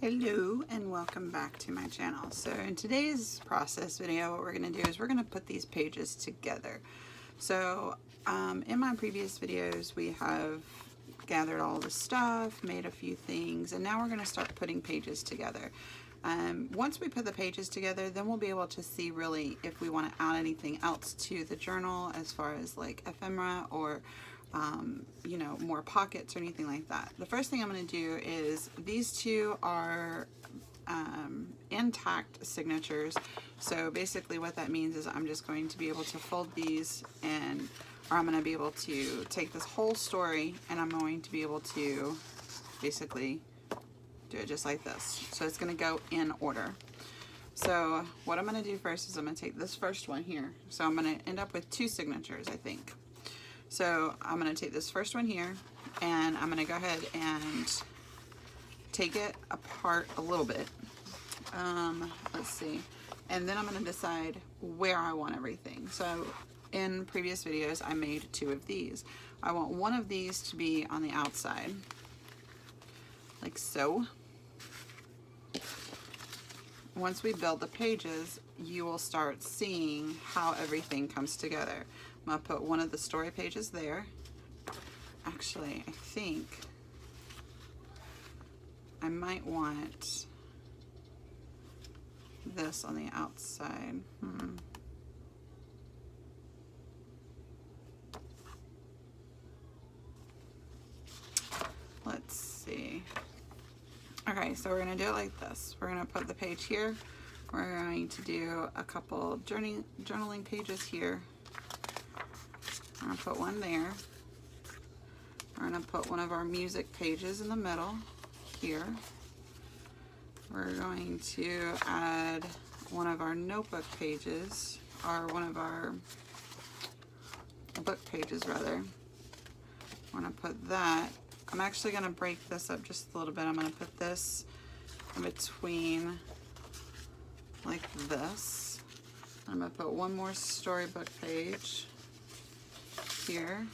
Hello and welcome back to my channel. So in today's process video, what we're going to do is we're going to put these pages together. So in my previous videos we have gathered all the stuff, made a few things, and now we're going to start putting pages together. Once we put the pages together, then we'll be able to see really if we want to add anything else to the journal as far as like ephemera or you know, more pockets or anything like that. The first thing I'm going to do is these two are intact signatures. So basically what that means is I'm just going to be able to fold these or I'm going to be able to take this whole story and I'm going to be able to basically do it just like this. So it's going to go in order. So what I'm going to do first is I'm going to take this first one here. So I'm going to end up with two signatures, I think. So I'm going to take this first one here and I'm going to go ahead and take it apart a little bit. Let's see. And then I'm going to decide where I want everything. So in previous videos I made two of these. I want one of these to be on the outside, like so. Once we build the pages, you will start seeing how everything comes together. I'm going to put one of the story pages there. Actually, I think I might want this on the outside. Let's see. Okay, so we're going to do it like this. We're going to put the page here. We're going to do a couple journaling pages here. I'm going to put one there. We're going to put one of our music pages in the middle here. We're going to add one of our notebook pages, or one of our book pages rather. We're going to put that. I'm actually going to break this up just a little bit. I'm going to put this in between like this. I'm going to put one more storybook page here.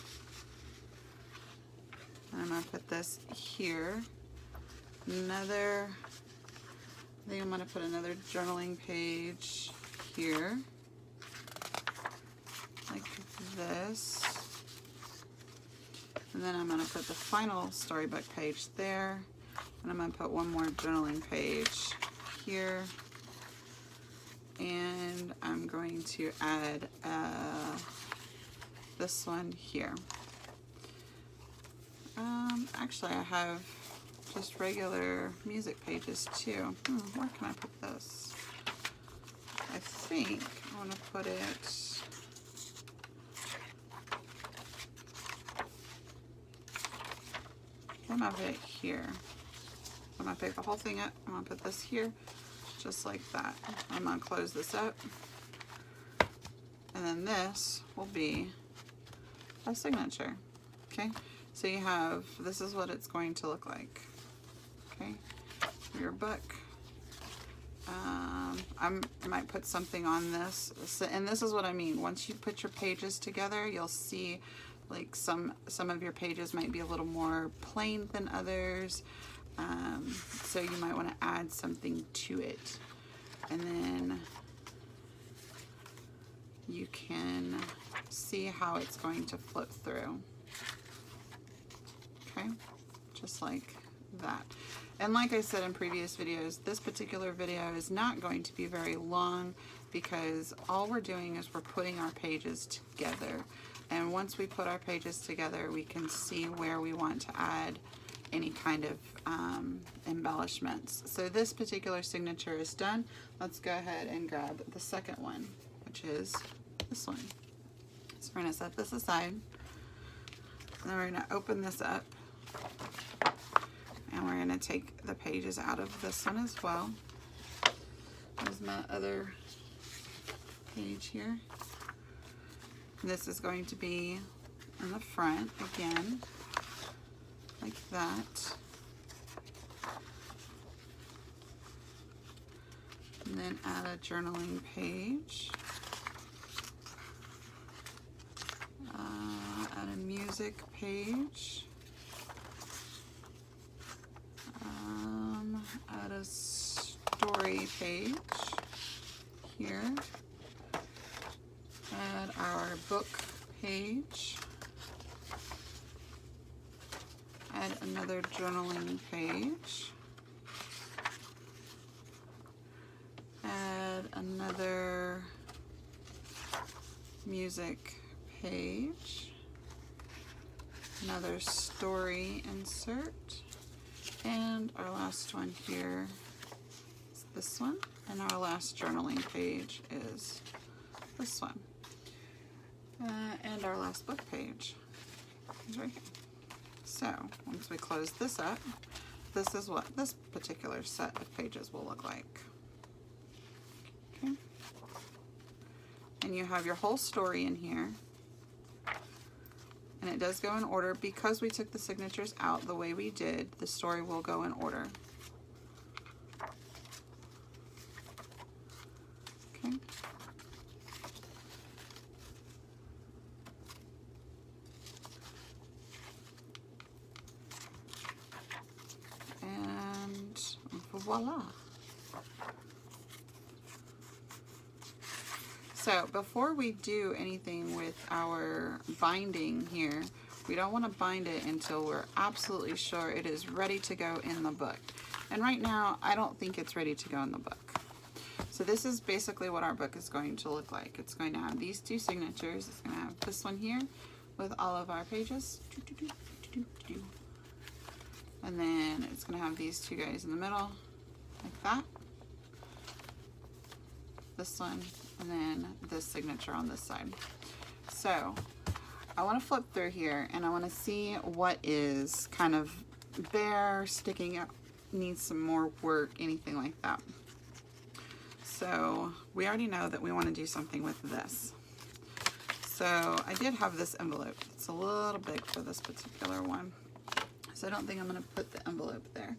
And I'm going to put this here. I think I'm going to put another journaling page here, like this. And then I'm going to put the final storybook page there. And I'm going to put one more journaling page here. And I'm going to add this one here. Actually, I have just regular music pages too. Where can I put this? I think I want to put it I'm going to put it here. I'm going to pick the whole thing up. I'm going to put this here, just like that. I'm going to close this up. And then this will be a signature. Okay, so you have, this is what it's going to look like. Okay, your book. I might put something on this. So, and this is what I mean. Once you put your pages together, you'll see like some of your pages might be a little more plain than others. So you might want to add something to it. And then you can see how it's going to flip through. Okay, just like that. And like I said in previous videos, this particular video is not going to be very long because all we're doing is we're putting our pages together. And once we put our pages together, we can see where we want to add any kind of embellishments. So this particular signature is done. Let's go ahead and grab the second one, which is this one. So we're going to set this aside. And then we're going to open this up. And we're going to take the pages out of this one as well. There's my other page here. This is going to be in the front again, like that. And then add a journaling page. Add a music page. Add a story page here. Add our book page. Add another journaling page. Add another music page. Another story insert. And our last one here is this one. And our last journaling page is this one. And our last book page is right here. So once we close this up, this is what this particular set of pages will look like. Okay. And you have your whole story in here. And it does go in order. Because we took the signatures out the way we did, the story will go in order. Okay. And voila. So before we do anything with our binding here, we don't want to bind it until we're absolutely sure it is ready to go in the book. And right now, I don't think it's ready to go in the book. So this is basically what our book is going to look like. It's going to have these two signatures. It's going to have this one here with all of our pages. And then it's going to have these two guys in the middle, like that. This one, and then this signature on this side. So I want to flip through here and I want to see what is kind of bare, sticking up, needs some more work, anything like that. So we already know that we want to do something with this. So I did have this envelope. It's a little big for this particular one. So I don't think I'm going to put the envelope there.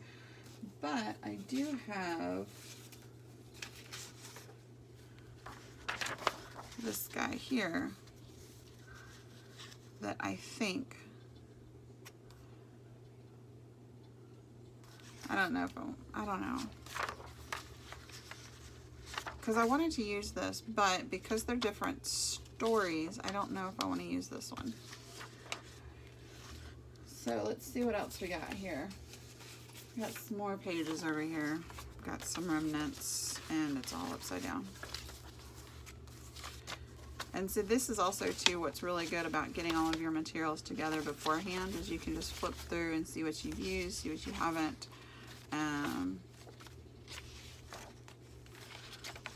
But I do have this guy here that I think, I don't know, because I wanted to use this, but because they're different stories, I don't know if I want to use this one. So let's see what else we got here. We got some more pages over here. Got some remnants, and it's all upside down. And so this is also too what's really good about getting all of your materials together beforehand, is you can just flip through and see what you've used, see what you haven't. I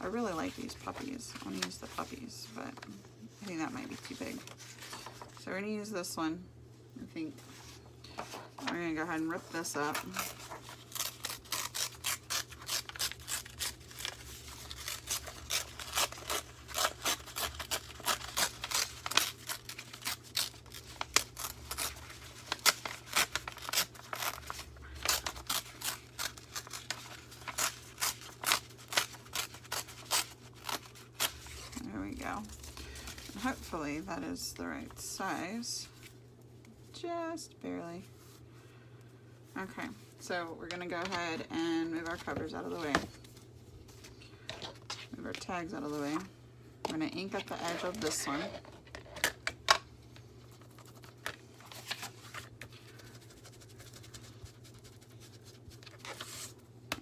really like these puppies. I want to use the puppies, but I think that might be too big. So we're going to use this one. I think we're going to go ahead and rip this up. Hopefully that is the right size, just barely. Okay, so we're gonna go ahead and move our covers out of the way. Move our tags out of the way. We're gonna ink up the edge of this one.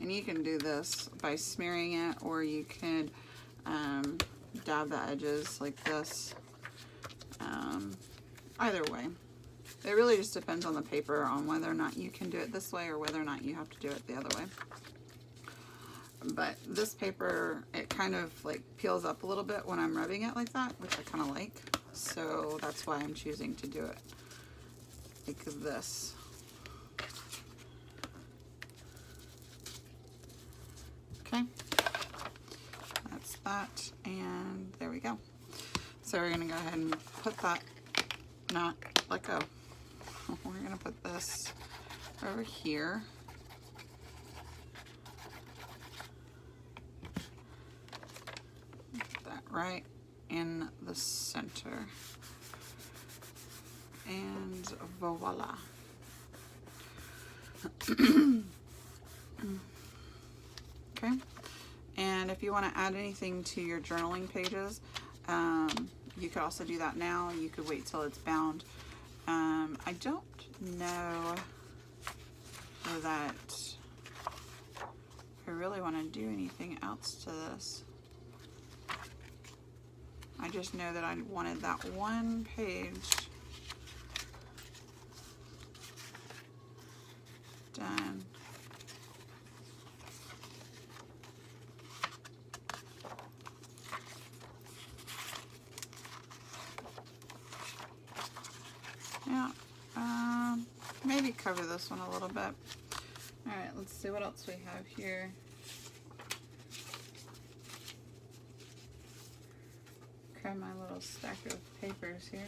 And you can do this by smearing it, or you could dab the edges like this. Either way, it really just depends on the paper, on whether or not you can do it this way or whether or not you have to do it the other way. But this paper, it kind of like peels up a little bit when I'm rubbing it like that, which I kind of like. So that's why I'm choosing to do it like this. Okay. That's that, and there we go. So we're gonna go ahead and put that, not let go. We're gonna put this over here. Put that right in the center. And voila. Okay, and if you want to add anything to your journaling pages, you could also do that now. You could wait till it's bound. I don't know that I really want to do anything else to this. I just know that I wanted that one page done. Yeah, maybe cover this one a little bit. All right, let's see what else we have here. Grab my little stack of papers here.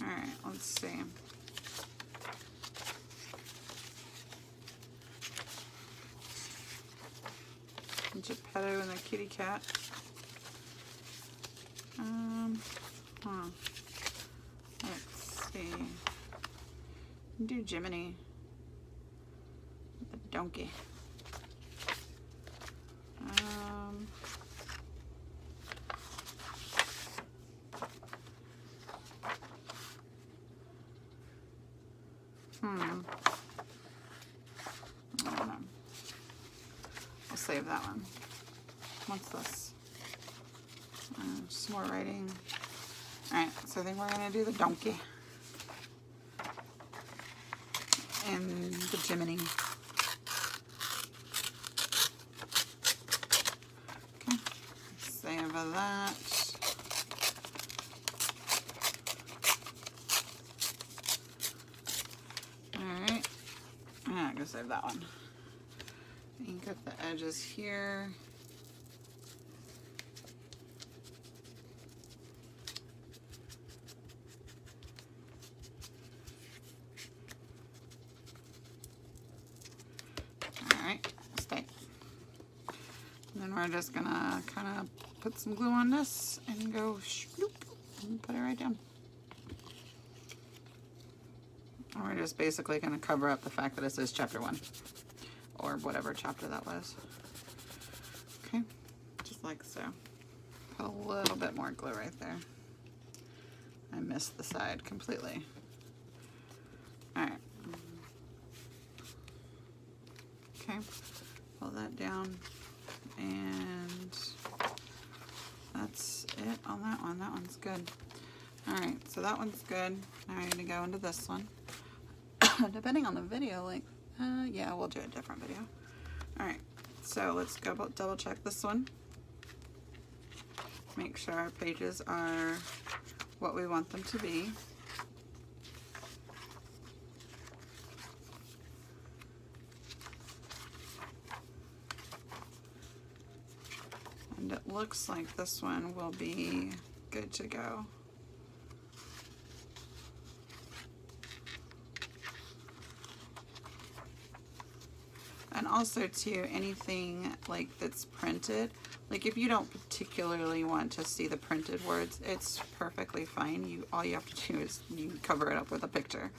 All right, let's see. Geppetto and the kitty cat. Let's see. Do Jiminy, the donkey. I don't know. I'll save that one. What's this? Just more writing. Alright, so I think we're going to do the donkey. And the Jiminy. Okay, save that. Alright, I'm going to save that one. Ink up the edges here. We're just gonna kind of put some glue on this and go shloop and put it right down. And we're just basically gonna cover up the fact that it says chapter 1 or whatever chapter that was. Okay, just like so. Put a little bit more glue right there. I missed the side completely. All right. Okay, pull that down. And that's it on that one. That one's good. Alright, so that one's good. Now we're going to go into this one. Depending on the video length, yeah, we'll do a different video. Alright, so let's go double check this one. Make sure our pages are what we want them to be. And it looks like this one will be good to go. And also too, anything like that's printed, like if you don't particularly want to see the printed words, it's perfectly fine. All you have to do is you cover it up with a picture.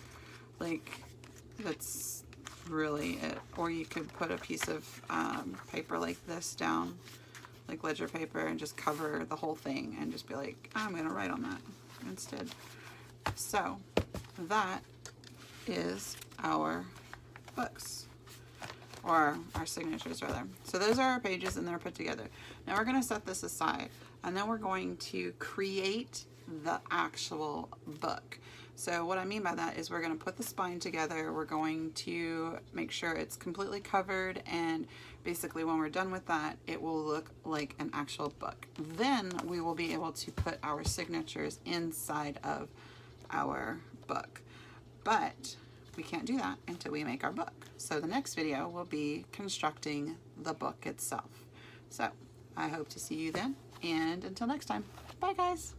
Like that's really it. Or you could put a piece of paper like this down, like ledger paper, and just cover the whole thing and just be like, I'm gonna write on that instead. So that is our books, or our signatures rather. So those are our pages and they're put together. Now we're gonna set this aside and then we're going to create the actual book. So what I mean by that is we're going to put the spine together, we're going to make sure it's completely covered, and basically when we're done with that, it will look like an actual book. Then we will be able to put our signatures inside of our book. But we can't do that until we make our book. So the next video will be constructing the book itself. So I hope to see you then, and until next time, bye guys.